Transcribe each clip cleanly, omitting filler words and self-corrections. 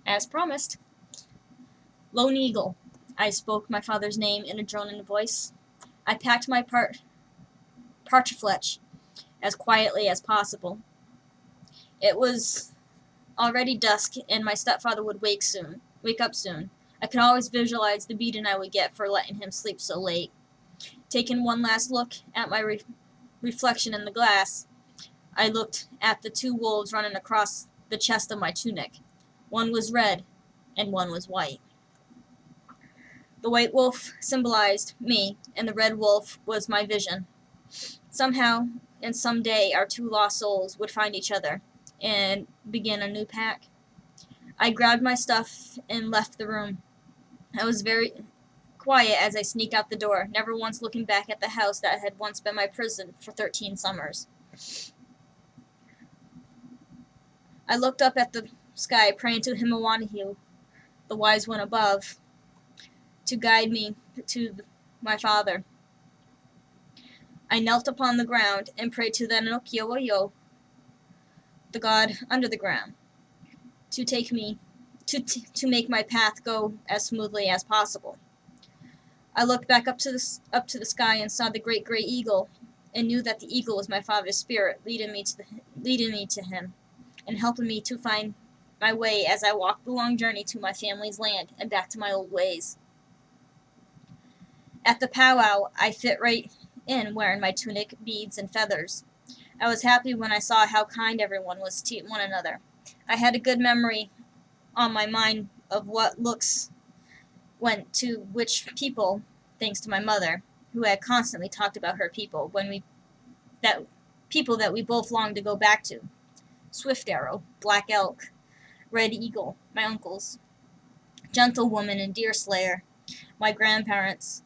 As promised. Lone Eagle. I spoke my father's name in a droning voice. I packed my partridge as quietly as possible. It was already dusk, and my stepfather would wake up soon. I could always visualize the beating I would get for letting him sleep so late. Taking one last look at my reflection in the glass, I looked at the two wolves running across the chest of my tunic. One was red, and one was white. The white wolf symbolized me, and the red wolf was my vision. Somehow, and someday, our two lost souls would find each other and begin a new pack. I grabbed my stuff and left the room. I was very quiet as I sneaked out the door, never once looking back at the house that had once been my prison for 13 summers. I looked up at the sky, praying to Himawanahiu, the wise one above, to guide me to my father. I knelt upon the ground and prayed to the Anokiowayo, the god under the ground, to to make my path go as smoothly as possible. I looked back up to the sky and saw the great gray eagle, and knew that the eagle was my father's spirit, leading me to him, and helping me to find my way as I walked the long journey to my family's land and back to my old ways. At the powwow, I fit right in, wearing my tunic, beads, and feathers. I was happy when I saw how kind everyone was to one another. I had a good memory on my mind of what looks went to which people, thanks to my mother, who had constantly talked about her people that we both longed to go back to. Swift Arrow, Black Elk, Red Eagle, my uncles, Gentlewoman and Deerslayer, my grandparents.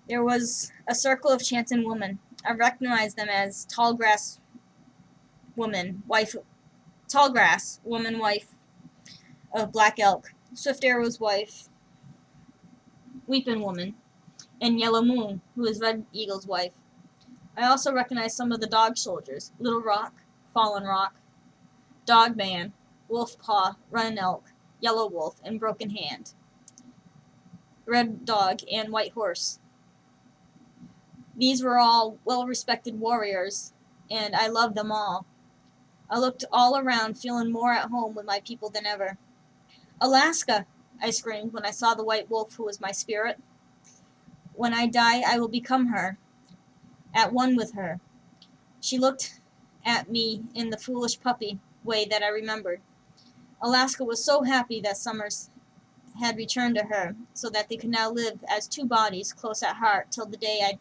There was a circle of chanting women. I recognized them as Tallgrass Woman, wife of Black Elk, Swift Arrow's wife, Weeping Woman, and Yellow Moon, who is Red Eagle's wife. I also recognized some of the dog soldiers: Little Rock, Fallen Rock, Dog Man, Wolf Paw, Running Elk, Yellow Wolf, and Broken Hand, Red Dog, and White Horse. These were all well-respected warriors, and I loved them all. I looked all around, feeling more at home with my people than ever. Alaska! I screamed when I saw the white wolf who was my spirit. When I die, I will become her, at one with her. She looked at me in the foolish puppy way that I remembered. Alaska was so happy that summers had returned to her, so that they could now live as two bodies close at heart till the day I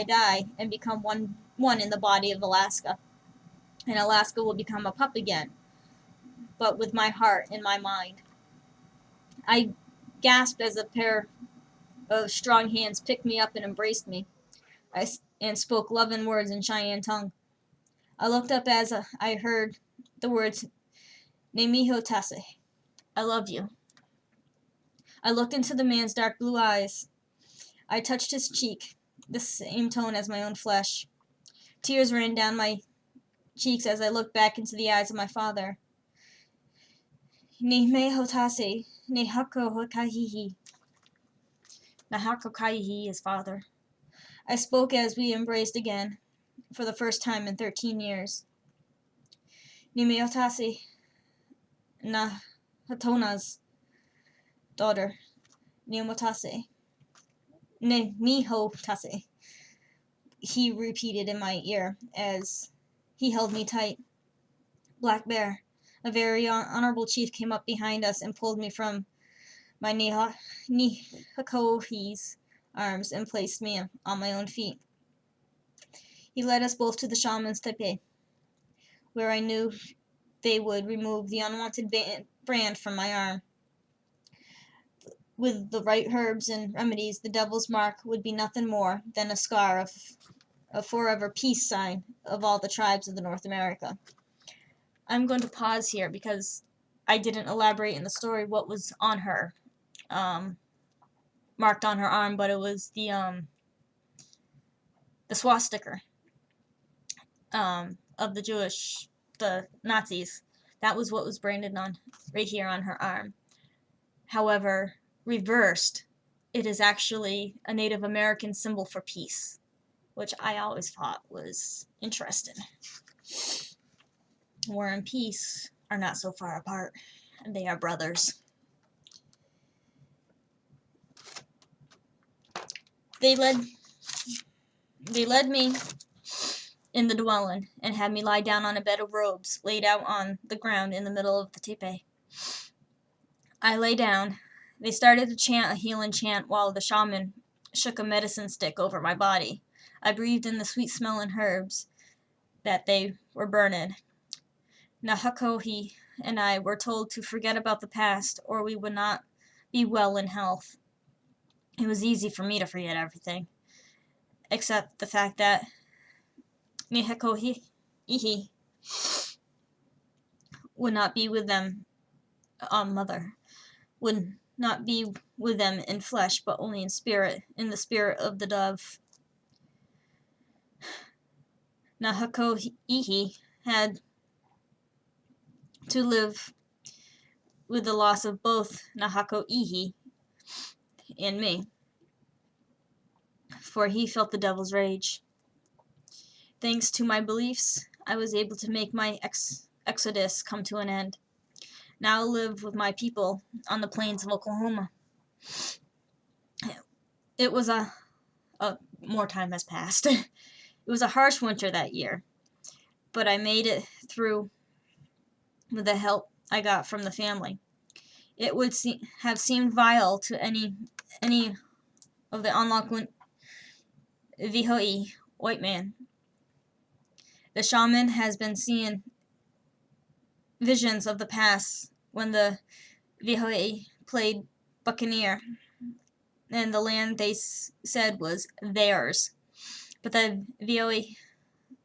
die and become one in the body of Alaska. And Alaska will become a pup again, but with my heart and my mind. I gasped as a pair of strong hands picked me up and embraced me, and spoke loving words in Cheyenne tongue. I looked up as I heard the words, Nemiho Tase, I love you. I looked into the man's dark blue eyes. I touched his cheek, the same tone as my own flesh. Tears ran down my cheeks as I looked back into the eyes of my father. Nemiho Tase, Nehako Hokaihi. Nahako Kaihi, his father. I spoke as we embraced again, for the first time in 13 years. Nimeotase, Hatona's daughter, Neomotase. Miho Tase, he repeated in my ear as he held me tight. Black Bear, a very honorable chief, came up behind us and pulled me from my Nihakohi's arms and placed me on my own feet. He led us both to the shaman's tepe, where I knew they would remove the unwanted brand from my arm. With the right herbs and remedies, the devil's mark would be nothing more than a scar of a forever peace sign of all the tribes of the North America. I'm going to pause here because I didn't elaborate in the story what was on her, marked on her arm, but it was the swastika of the Nazis, That was what was branded on right here on her arm. However, reversed, it is actually a Native American symbol for peace, which I always thought was interesting. War and peace are not so far apart, and they are brothers. They led me in the dwelling and had me lie down on a bed of robes laid out on the ground in the middle of the teepee. I lay down. They started to chant a healing chant while the shaman shook a medicine stick over my body. I breathed in the sweet-smelling herbs that they were burning. Nahakohi and I were told to forget about the past or we would not be well in health. It was easy for me to forget everything, except the fact that Nahakohi would not be with them, mother, would not be with them in flesh, but only in spirit, in the spirit of the dove. Nahakohi had to live with the loss of both Nahakoihi and me, for he felt the devil's rage. Thanks to my beliefs, I was able to make my exodus come to an end. Now live with my people on the plains of Oklahoma. It was more time has passed. It was a harsh winter that year, but I made it through with the help I got from the family. It would have seemed vile to any of the Algonquin Vihoi white man. The shaman has been seeing visions of the past when the Vihoi played buccaneer, and the land they said was theirs. But the Vihoi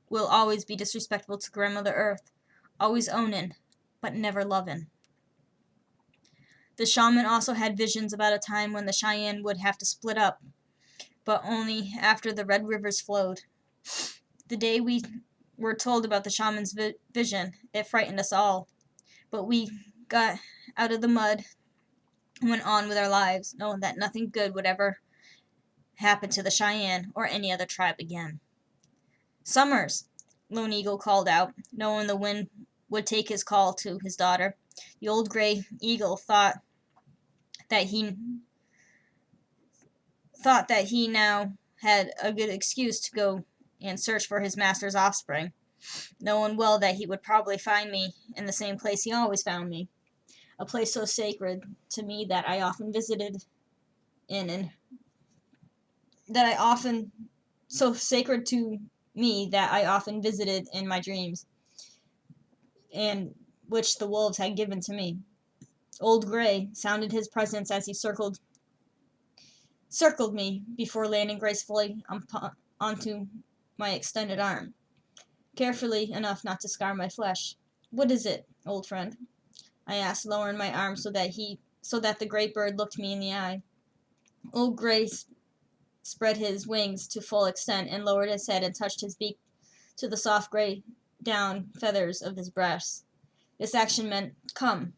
will always be disrespectful to Grandmother Earth, always owning, but never loving. The shaman also had visions about a time when the Cheyenne would have to split up, but only after the Red Rivers flowed. The day we were told about the shaman's vision, it frightened us all, but we got out of the mud and went on with our lives, knowing that nothing good would ever happen to the Cheyenne or any other tribe again. Summers, Lone Eagle called out, knowing the wind would take his call to his daughter. The old gray eagle thought that he now had a good excuse to go and search for his master's offspring, knowing well that he would probably find me in the same place he always found me, a place so sacred to me that I often visited in, and that I often so sacred to me that I often visited in my dreams, and which the wolves had given to me. Old Gray sounded his presence as he circled me before landing gracefully onto my extended arm, carefully enough not to scar my flesh. "What is it, old friend?" I asked, lowering my arm so that the great bird looked me in the eye. Old Gray spread his wings to full extent and lowered his head and touched his beak to the soft gray down feathers of his breast. This action meant, "Come,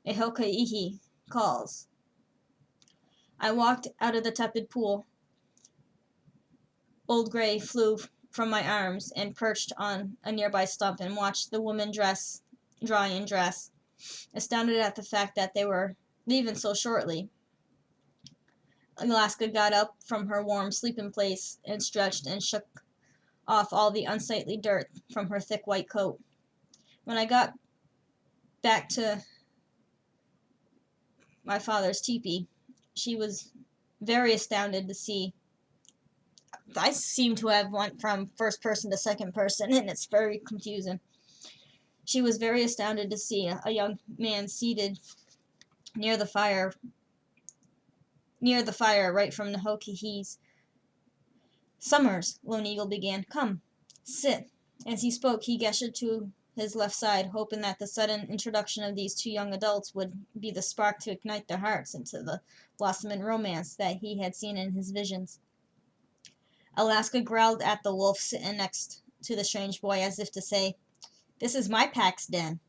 Ehokaihi calls." I walked out of the tepid pool. Old Gray flew from my arms and perched on a nearby stump and watched the woman dry and dress, astounded at the fact that they were leaving so shortly. Alaska got up from her warm sleeping place and stretched and shook off all the unsightly dirt from her thick white coat. When I got back to my father's teepee, she was very astounded to see. I seem to have went from first person to second person, and it's very confusing. She was very astounded to see a young man seated near the fire right from Nahokihi's. "Summers," Lone Eagle began. "Come, sit." As he spoke, he gestured to his left side, hoping that the sudden introduction of these two young adults would be the spark to ignite their hearts into the blossoming romance that he had seen in his visions. Alaska growled at the wolf sitting next to the strange boy as if to say, "This is my pack's den,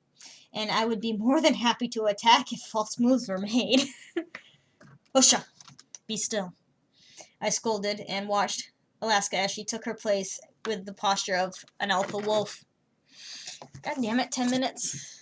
and I would be more than happy to attack if false moves were made. Osha, be still. I scolded and watched Alaska as she took her place with the posture of an alpha wolf. God damn it, 10 minutes.